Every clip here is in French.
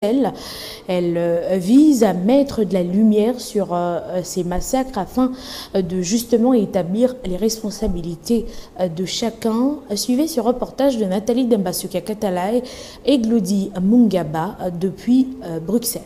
Elle vise à mettre de la lumière sur ces massacres afin de justement établir les responsabilités de chacun. Suivez ce reportage de Nathalie Dembasuka-Katalae et Glody Mungaba depuis Bruxelles.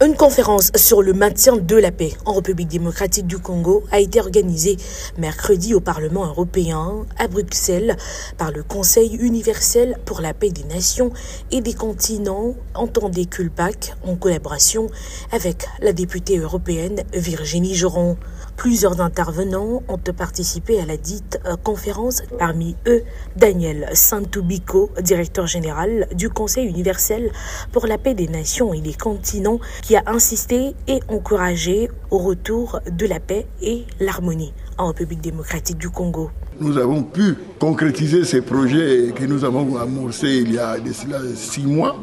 Une conférence sur le maintien de la paix en République démocratique du Congo a été organisée mercredi au Parlement européen à Bruxelles par le Conseil universel pour la paix des nations et des continents, entendez CULPAC, en collaboration avec la députée européenne Virginie Joron. Plusieurs intervenants ont participé à la dite conférence, parmi eux Daniel Santoubiko, directeur général du Conseil universel pour la paix des nations et des continents, qui a insisté et encouragé au retour de la paix et l'harmonie en République démocratique du Congo. Nous avons pu concrétiser ces projets que nous avons amorcés il y a de cela 6 mois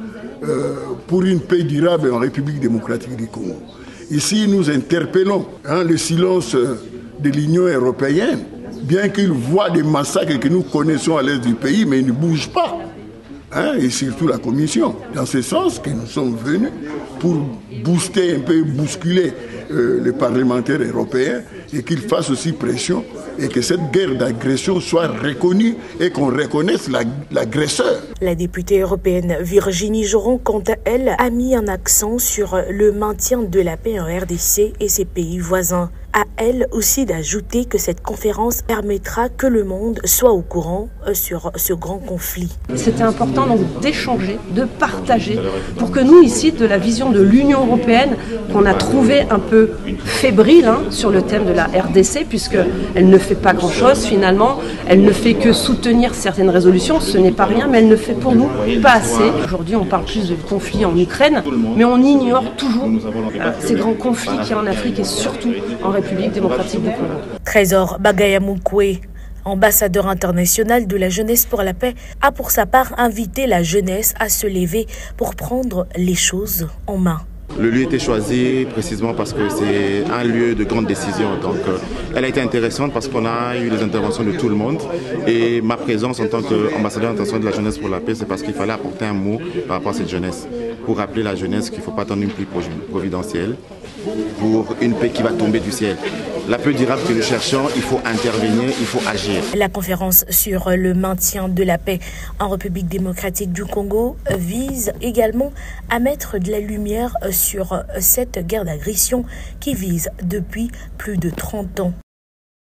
pour une paix durable en République démocratique du Congo. Ici, nous interpellons le silence de l'Union européenne, bien qu'il voit des massacres que nous connaissons à l'est du pays, mais il ne bouge pas. Et surtout la Commission. Dans ce sens que nous sommes venus pour booster un peu, bousculer les parlementaires européens et qu'ils fassent aussi pression et que cette guerre d'agression soit reconnue et qu'on reconnaisse l'agresseur. La députée européenne Virginie Joron, quant à elle, a mis un accent sur le maintien de la paix en RDC et ses pays voisins. À elle aussi d'ajouter que cette conférence permettra que le monde soit au courant sur ce grand conflit. C'était important donc d'échanger, de partager, pour que nous ici, de la vision de l'Union européenne, qu'on a trouvé un peu fébrile sur le thème de la RDC, puisqu'elle ne fait pas grand-chose finalement, elle ne fait que soutenir certaines résolutions, ce n'est pas rien, mais elle ne fait pour nous pas assez. Aujourd'hui on parle plus du conflit en Ukraine, mais on ignore toujours ces grands conflits qu'il y a en Afrique et surtout en République démocratique du Congo. Trésor Bagayamukwe, ambassadeur international de la jeunesse pour la paix, a pour sa part invité la jeunesse à se lever pour prendre les choses en main. Le lieu était choisi précisément parce que c'est un lieu de grande décision. Donc, elle a été intéressante parce qu'on a eu les interventions de tout le monde. Et ma présence en tant qu'ambassadeur international de la jeunesse pour la paix, c'est parce qu'il fallait apporter un mot par rapport à cette jeunesse. Pour rappeler la jeunesse qu'il ne faut pas attendre une pluie providentielle pour une paix qui va tomber du ciel. La paix durable que nous cherchons, il faut intervenir, il faut agir. La conférence sur le maintien de la paix en République démocratique du Congo vise également à mettre de la lumière sur cette guerre d'agression qui vise depuis plus de 30 ans.